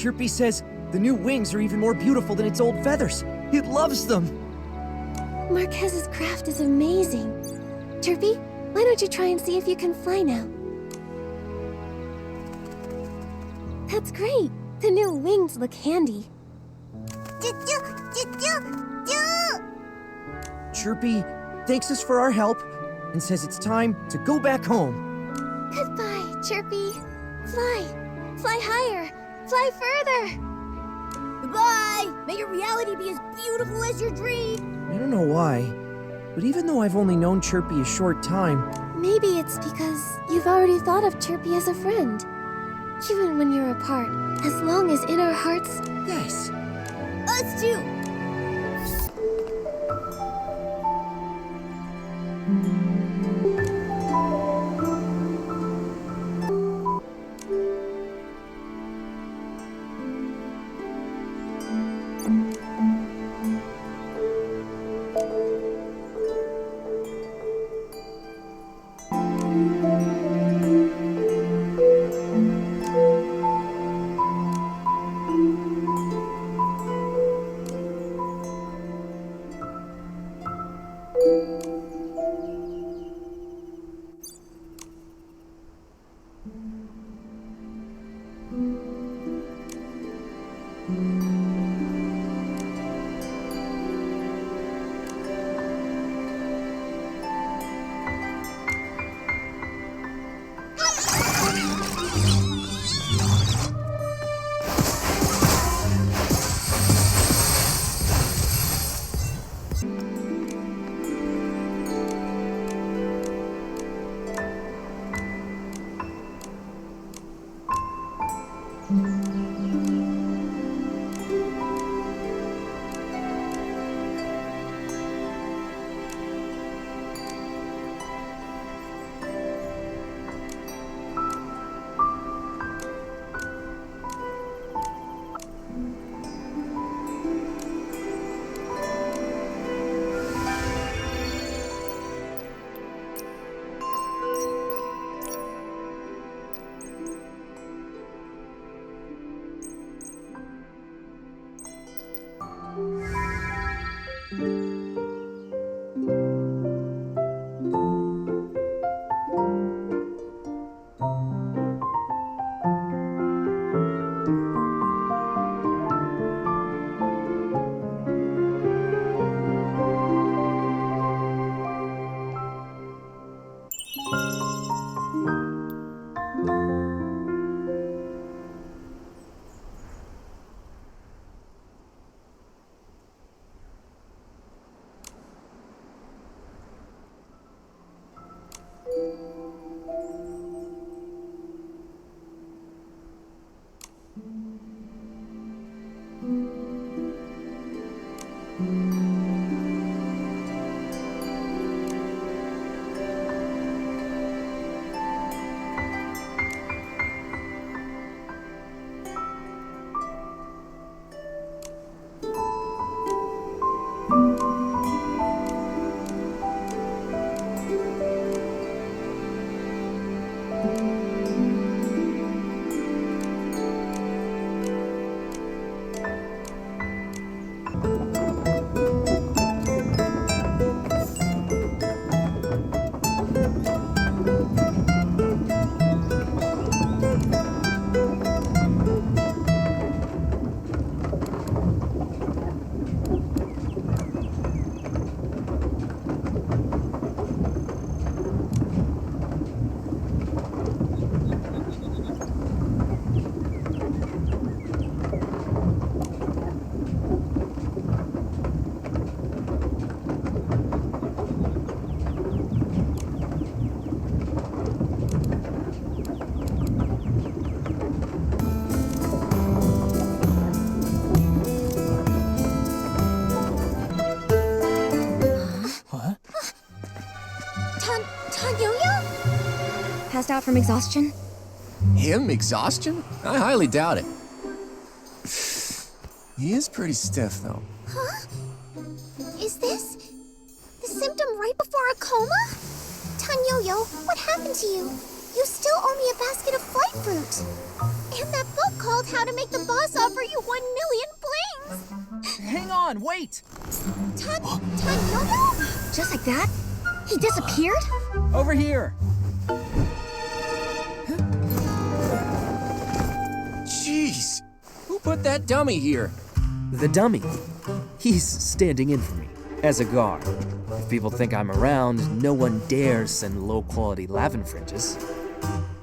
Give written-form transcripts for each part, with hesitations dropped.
Chirpy says the new wings are even more beautiful than its old feathers. It loves them. Marquez's craft is amazing. Chirpy, why don't you try and see if you can fly now? That's great. The new wings look handy. Chirpy thanks us for our help and says it's time to go back home. Goodbye, Chirpy. Fly. Fly higher. Fly further. Goodbye! May your reality be as beautiful as your dream! I don't know why, but even though I've only known Chirpy a short time... Maybe it's because you've already thought of Chirpy as a friend. Even when you're apart, as long as in our hearts... Yes. Us too! passed out from exhaustion? Him? Exhaustion? I highly doubt it. He is pretty stiff, though. Huh? Is this the symptom right before a coma? Tanyoyo, what happened to you? You still owe me a basket of flight fruit. And that book called How to Make the Boss Offer You 1,000,000 blings. Hang on, wait! Tanyoyo? Just like that? He disappeared? Over here! Jeez! Who put that dummy here? The dummy. He's standing in for me, as a guard. If people think I'm around, no one dares send low-quality lavin fringes.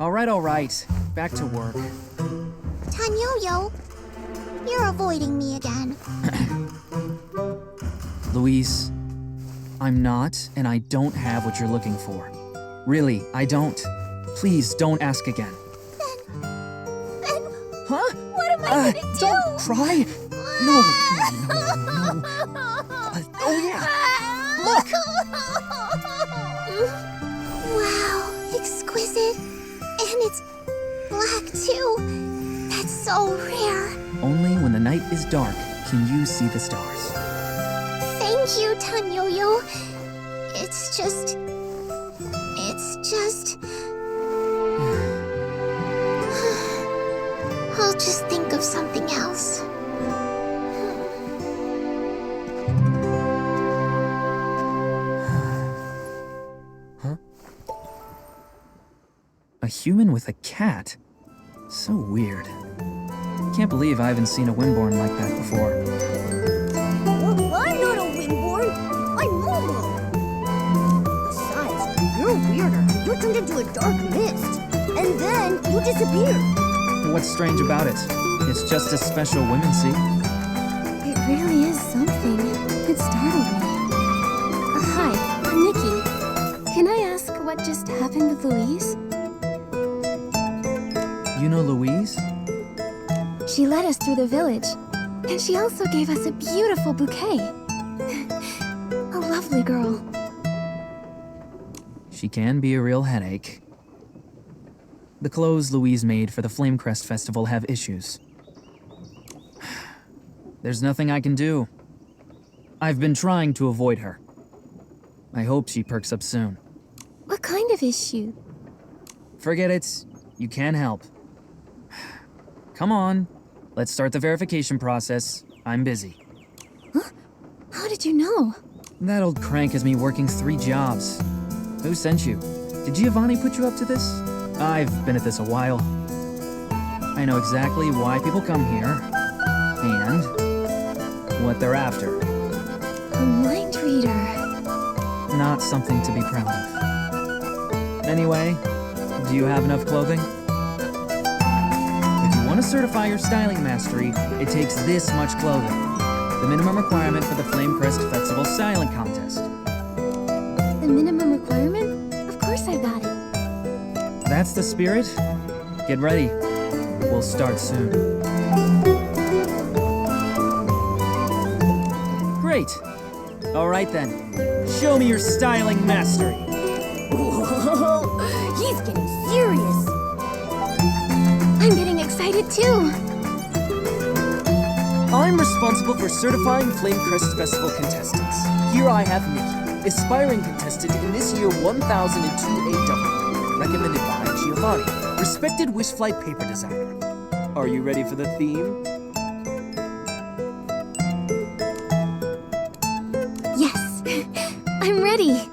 All right, back to work. Tanyoyo, you're avoiding me again. Louise, I'm not, and I don't have what you're looking for. Really, I don't. Please don't ask again. Then Huh? what am I gonna do? Don't cry! No. Oh yeah! Look! Wow, exquisite. And it's black too. That's so rare. Only when the night is dark can you see the stars. Thank you, Tanyoyo. It's just... I'll just think of something else. Huh? A human with a cat? So weird. Can't believe I haven't seen a Windborn like that before. Well, I'm not a Windborn. I'm Momo. Besides, you're weirder. You turned into a dark mist. And then you disappeared. What's strange about it? It's just a special women see. It really is something. It startled me. Hi, I'm Nikki. Can I ask what just happened with Louise? You know Louise? She led us through the village, and she also gave us a beautiful bouquet. A lovely girl. She can be a real headache. The clothes Louise made for the Flamecrest Festival have issues. There's nothing I can do. I've been trying to avoid her. I hope she perks up soon. What kind of issue? Forget it. You can't help. Come on. Let's start the verification process. I'm busy. Huh? How did you know? That old crank has me working 3 jobs. Who sent you? Did Giovanni put you up to this? I've been at this a while. I know exactly why people come here, and what they're after. A mind reader. Not something to be proud of. Anyway, do you have enough clothing? If you want to certify your styling mastery, it takes this much clothing. The minimum requirement for the Flamecrest Festival Styling Contest. The minimum requirement? Of course I've got it. That's the spirit. Get ready. We'll start soon. Great. All right then. Show me your styling mastery. Whoa, he's getting serious. I'm getting excited too. I'm responsible for certifying Flamecrest Festival contestants. Here I have Nikki, aspiring contestant in this year 1002 AW. Recommended by Giovanni, respected Wishflight paper designer. Are you ready for the theme? Yes, I'm ready.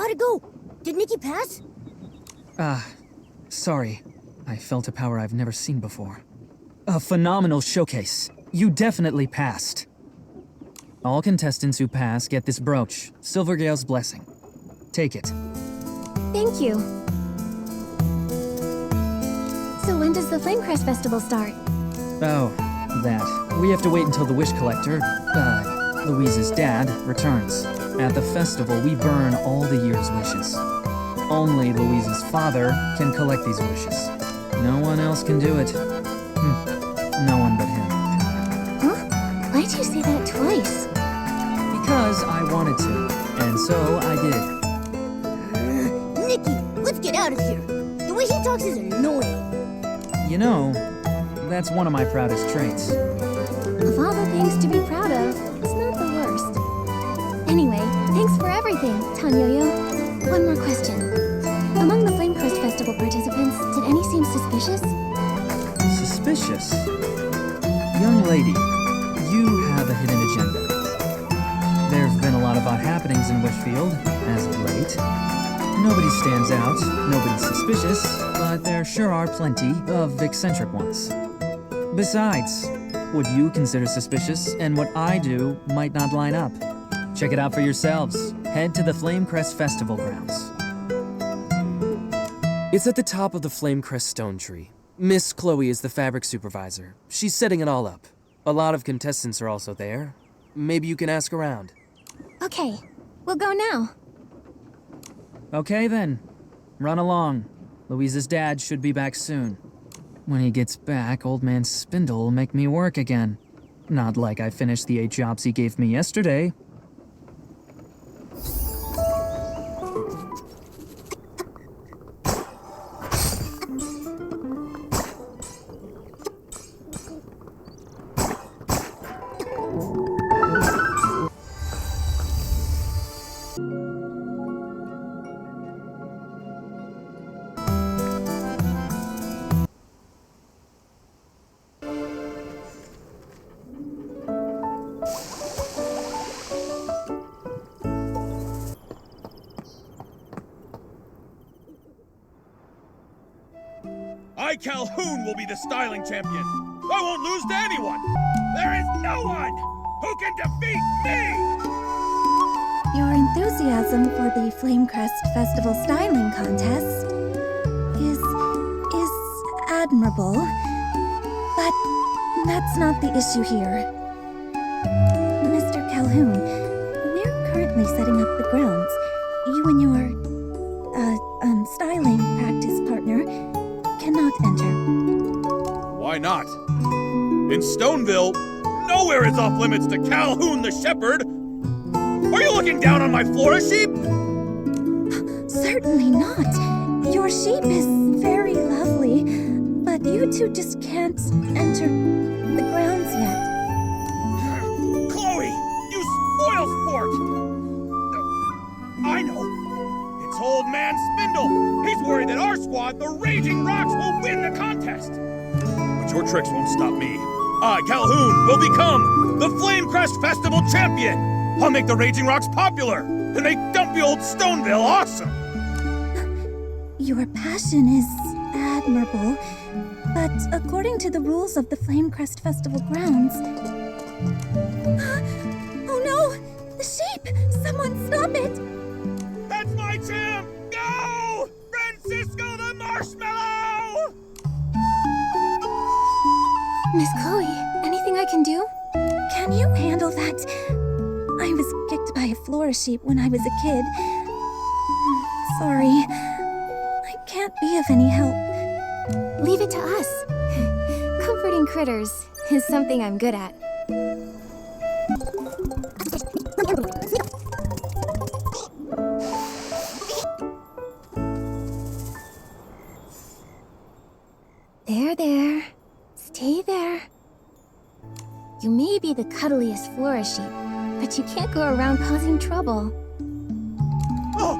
How'd it go? Did Nikki pass? Sorry. I felt a power I've never seen before. A phenomenal showcase. You definitely passed. All contestants who pass get this brooch, Silvergale's blessing. Take it. Thank you. So when does the Flamecrest Festival start? Oh, that. We have to wait until the wish collector, Louise's dad, returns. At the festival, we burn all the year's wishes. Only Louise's father can collect these wishes. No one else can do it. No one but him. Huh? Why'd you say that twice? Because I wanted to, and so I did. Nikki, let's get out of here. The way he talks is annoying. You know, that's one of my proudest traits. Of all the things to be proud of, it's not the worst. Anyway, thanks for everything, Tanyo-yo. One more question. Among the Flamecrest Festival participants, did any seem suspicious? Suspicious? Young lady, you have a hidden agenda. There have been a lot of odd happenings in Wishfield, as of late. Nobody stands out, nobody's suspicious, but there sure are plenty of eccentric ones. Besides, what you consider suspicious and what I do might not line up. Check it out for yourselves. Head to the Flamecrest Festival grounds. It's at the top of the Flamecrest stone tree. Miss Chloe is the fabric supervisor. She's setting it all up. A lot of contestants are also there. Maybe you can ask around. Okay, we'll go now. Okay then. Run along. Louise's dad should be back soon. When he gets back, Old Man Spindle will make me work again. Not like I finished the 8 jobs he gave me yesterday. I, Calhoun, will be the styling champion. I won't lose to anyone. There is no one who can defeat me! Your enthusiasm for the Flamecrest Festival Styling Contest is admirable, but that's not the issue here. Mr. Calhoun, we're currently setting up the grounds. You and your, styling practice partner cannot enter. Why not? In Stoneville, nowhere is off limits to Calhoun the Shepherd. Are you looking down on my Flora sheep? Certainly not. Your sheep is very lovely, but you two just can't enter the grounds yet. Chloe, you spoil sport! I know. It's Old Man Spindle. He's worried that our squad, the Raging Rocks, will win the contest. But your tricks won't stop me. I, Calhoun, will become the Flamecrest Festival champion. I'll make the Raging Rocks popular and make dumpy old Stoneville awesome. Your passion is admirable, but according to the rules of the Flamecrest Festival grounds... Oh no! The sheep! Someone stop it! That's my champ! Go! Francisco the Marshmallow! Miss Chloe, anything I can do? Can you handle that? I was kicked by a Flora sheep when I was a kid. Sorry. I can't be of any help. Leave it to us. Comforting critters is something I'm good at. There. Stay there. You may be the cuddliest Flora sheep, but you can't go around causing trouble. Oh!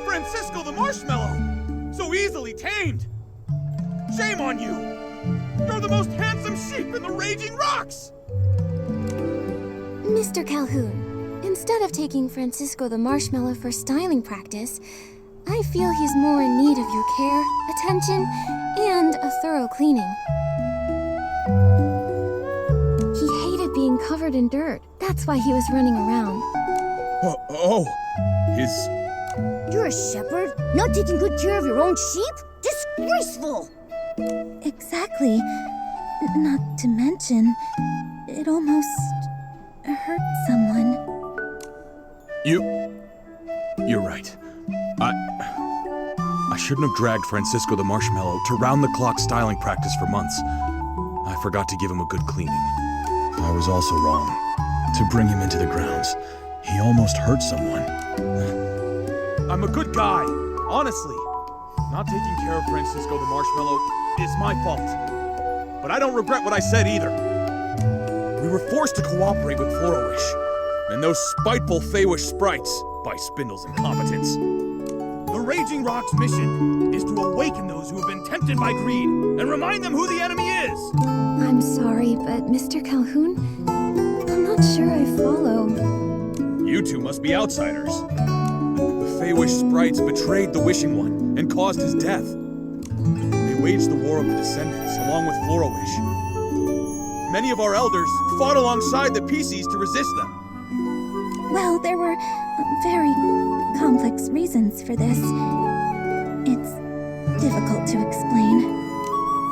Francisco the Marshmallow! So easily tamed! Shame on you! You're the most handsome sheep in the Raging Rocks! Mr. Calhoun, in Instead of taking Francisco the Marshmallow for styling practice, I feel he's more in need of your care, attention, and a thorough cleaning. He hated being covered in dirt. That's why he was running around. You're a shepherd? Not taking good care of your own sheep? Disgraceful! Exactly. Not to mention, it almost hurt someone. You're right. I shouldn't have dragged Francisco the Marshmallow to round-the-clock styling practice for months. I forgot to give him a good cleaning. I was also wrong to bring him into the grounds. He almost hurt someone. I'm a good guy, honestly. Not taking care of Francisco the Marshmallow is my fault. But I don't regret what I said either. We were forced to cooperate with Florowish and those spiteful Feywish sprites by Spindle's incompetence. The Raging Rock's mission is to awaken those who have been tempted by greed and remind them who the enemy is. I'm sorry, but Mr. Calhoun, I'm not sure I follow. You two must be outsiders. The Feywish sprites betrayed the Wishing One and caused his death. They waged the War of the Descendants along with Florowish. Many of our elders fought alongside the PCs to resist them. Well, there were very complex reasons for this. It's difficult to explain.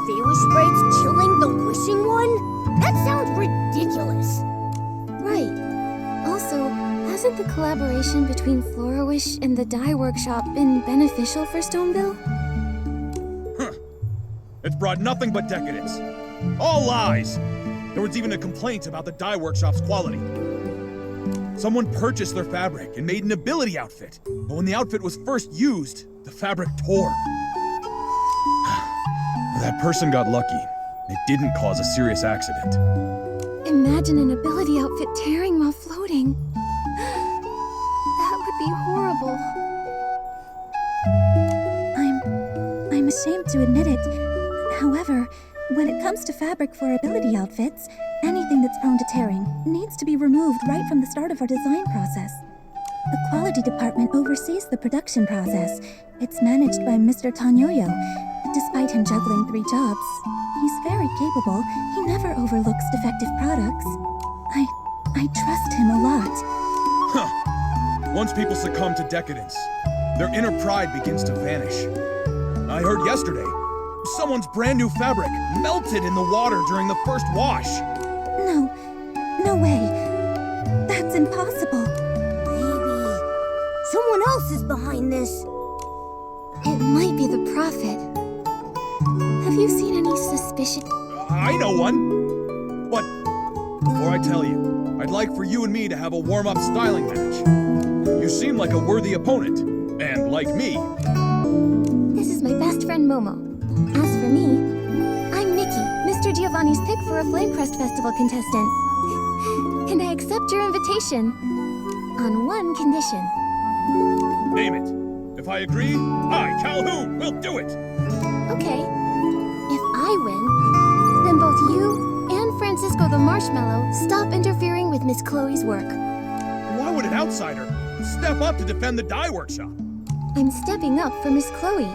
Feywish sprites killing the Wishing One? That sounds ridiculous. Right. Also, hasn't the collaboration between Florowish and the dye workshop been beneficial for Stoneville? It's brought nothing but decadence. All lies. There was even a complaint about the dye workshop's quality. Someone purchased their fabric and made an ability outfit. But when the outfit was first used, the fabric tore. That person got lucky. It didn't cause a serious accident. Imagine an ability outfit tearing while floating. That would be horrible. I'm ashamed to admit it. However, when it comes to fabric for ability outfits, anything that's prone to tearing needs to be removed right from the start of our design process. The quality department oversees the production process. It's managed by Mr. Tanyoyo. Despite him juggling 3 jobs, he's very capable. He never overlooks defective products. I trust him a lot. Once people succumb to decadence, their inner pride begins to vanish. I heard yesterday, someone's brand new fabric melted in the water during the first wash. No way. That's impossible. Maybe someone else is behind this. It might be the Prophet. Have you seen any suspicion? I know one. But before I tell you, I'd like for you and me to have a warm-up styling match. You seem like a worthy opponent, and like me. This is my best friend Momo. As for me, I'm Nikki, Mr. Giovanni's pick for a Flamecrest Festival contestant. And I accept your invitation. On one condition. Name it. If I agree, I, Calhoun, will do it. Okay. If I win, then both you and Francisco the Marshmallow stop interfering with Miss Chloe's work. Why would an outsider step up to defend the dye workshop? I'm stepping up for Miss Chloe.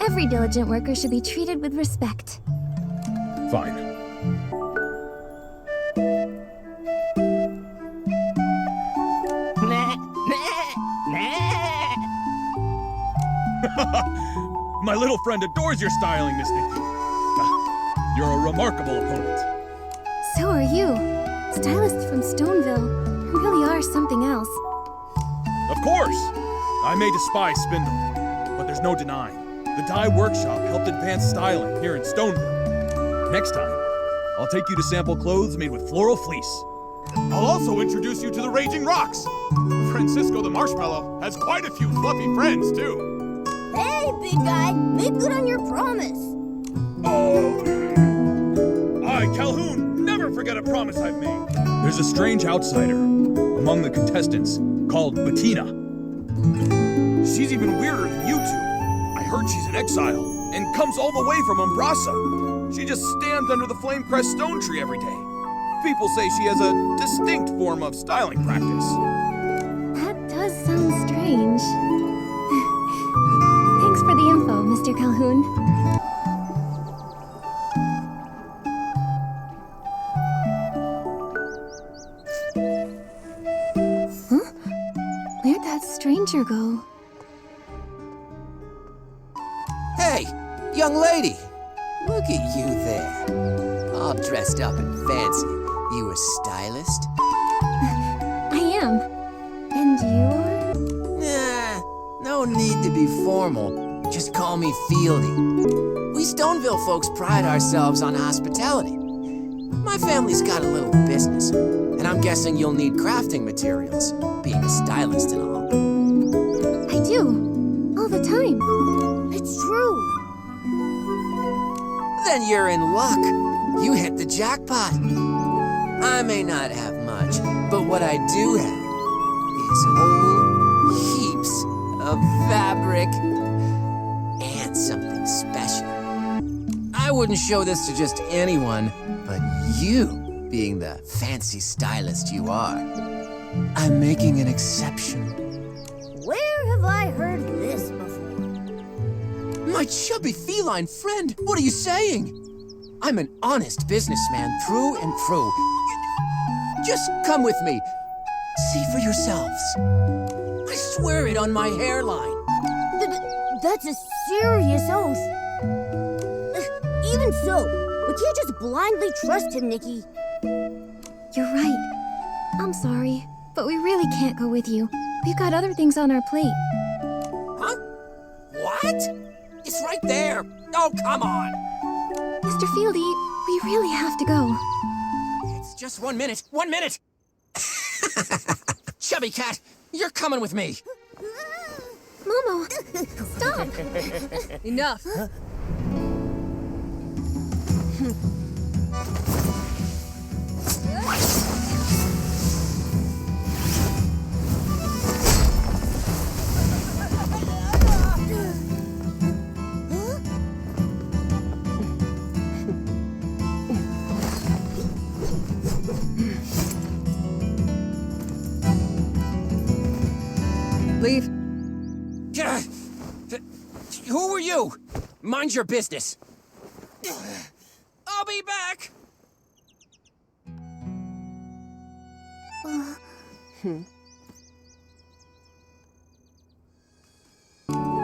Every diligent worker should be treated with respect. Fine. My little friend adores your styling, Miss Nikki. You're a remarkable opponent. So are you. Stylists from Stoneville really are something else. Of course! I may despise Spindle, but there's no denying. The dye workshop helped advance styling here in Stoneville. Next time, I'll take you to sample clothes made with floral fleece. I'll also introduce you to the Raging Rocks. Francisco the Marshmallow has quite a few fluffy friends, too. Hey, big guy, make good on your promise. Oh. I, Calhoun, never forget a promise I've made. There's a strange outsider among the contestants called Bettina. She's even weirder than you two. I heard she's in exile and comes all the way from Umbraso. She just stands under the Flamecrest stone tree every day. People say she has a distinct form of styling practice. strange. Thanks for the info, Mr. Calhoun. Huh? Where'd that stranger go? Hey, young lady! Look at you there. All dressed up and fancy. You a stylist? I am. And you are? Nah, no need to be formal. Just call me Fieldy. We Stoneville folks pride ourselves on hospitality. My family's got a little business, and I'm guessing you'll need crafting materials, being a stylist and all. I do. All the time. It's true. Then you're in luck. You hit the jackpot. I may not have much, but what I do have is whole heaps of fabric and something special. I wouldn't show this to just anyone, but you, being the fancy stylist you are, I'm making an exception. Where have I heard this before? My chubby feline friend, what are you saying? I'm an honest businessman through and through. Just come with me. See for yourselves. I swear it on my hairline. That's a serious oath. Even so, we can't just blindly trust him, Nikki. You're right. I'm sorry, but we really can't go with you. We've got other things on our plate. Huh? What? It's right there. Oh, come on. Mr. Fieldy, we really have to go. It's just 1 minute. 1 minute. Chubby cat, you're coming with me. Momo, stop! Enough. Leave. Who are you? Mind your business. I'll be back.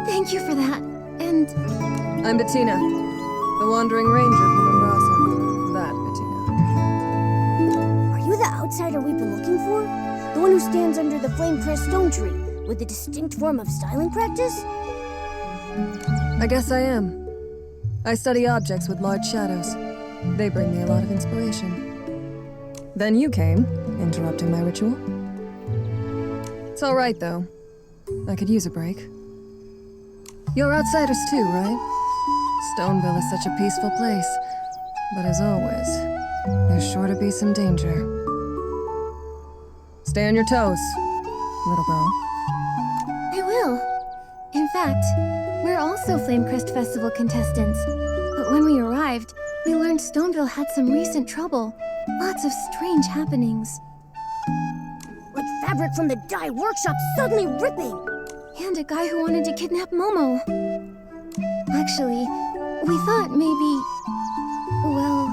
Thank you for that. And I'm Bettina, the Wandering Ranger from Embraso. That Bettina. Are you the outsider we've been looking for? The one who stands under the flame-crest stone tree with a distinct form of styling practice? I guess I am. I study objects with large shadows. They bring me a lot of inspiration. Then you came, interrupting my ritual. It's all right, though. I could use a break. You're outsiders too, right? Stoneville is such a peaceful place. But as always, there's sure to be some danger. Stay on your toes, little girl. I will. In fact, we're also Flamecrest Festival contestants. But when we arrived, we learned Stoneville had some recent trouble. Lots of strange happenings. Like fabric from the dye workshop suddenly ripping! And a guy who wanted to kidnap Momo. Actually, we thought maybe... well...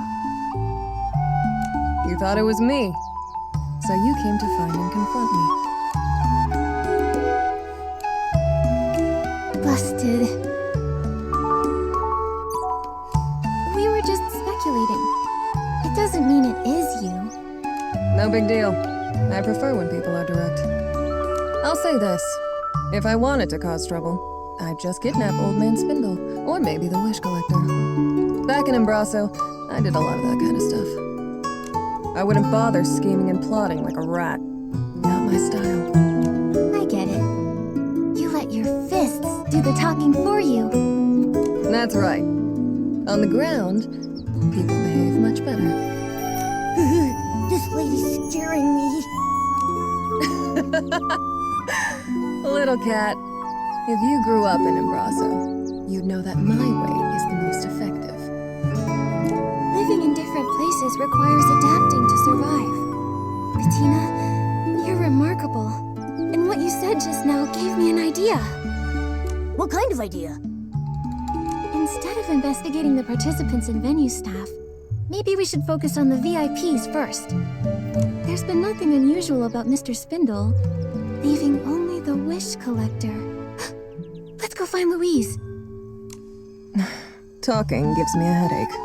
You thought it was me. So you came to find and confront me. Busted. We were just speculating. It doesn't mean it is you. No big deal. I prefer when people are direct. I'll say this. If I wanted to cause trouble, I'd just kidnap Old Man Spindle, or maybe the Wish Collector. Back in Embraso, I did a lot of that kind of stuff. I wouldn't bother scheming and plotting like a rat. Not my style. I get it. You let your fists do the talking for you. That's right. On the ground, people behave much better. This lady's scaring me. Little cat, if you grew up in Embraso, you'd know that my way is the most effective. Living in different places requires adapting to survive. Bettina, you're remarkable. And what you said just now gave me an What kind of idea? Instead of investigating the participants and venue staff, maybe we should focus on the VIPs first. There's been nothing unusual about Mr. Spindle, leaving only the wish collector. Let's go find Louise. Talking gives me a headache.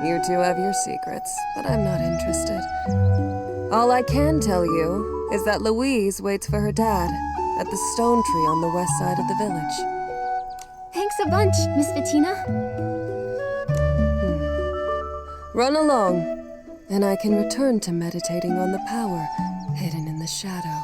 You two have your secrets, but I'm not interested. All I can tell you is that Louise waits for her dad at the stone tree on the west side of the village. Thanks a bunch, Miss Bettina. Run along, and I can return to meditating on the power hidden in the shadow.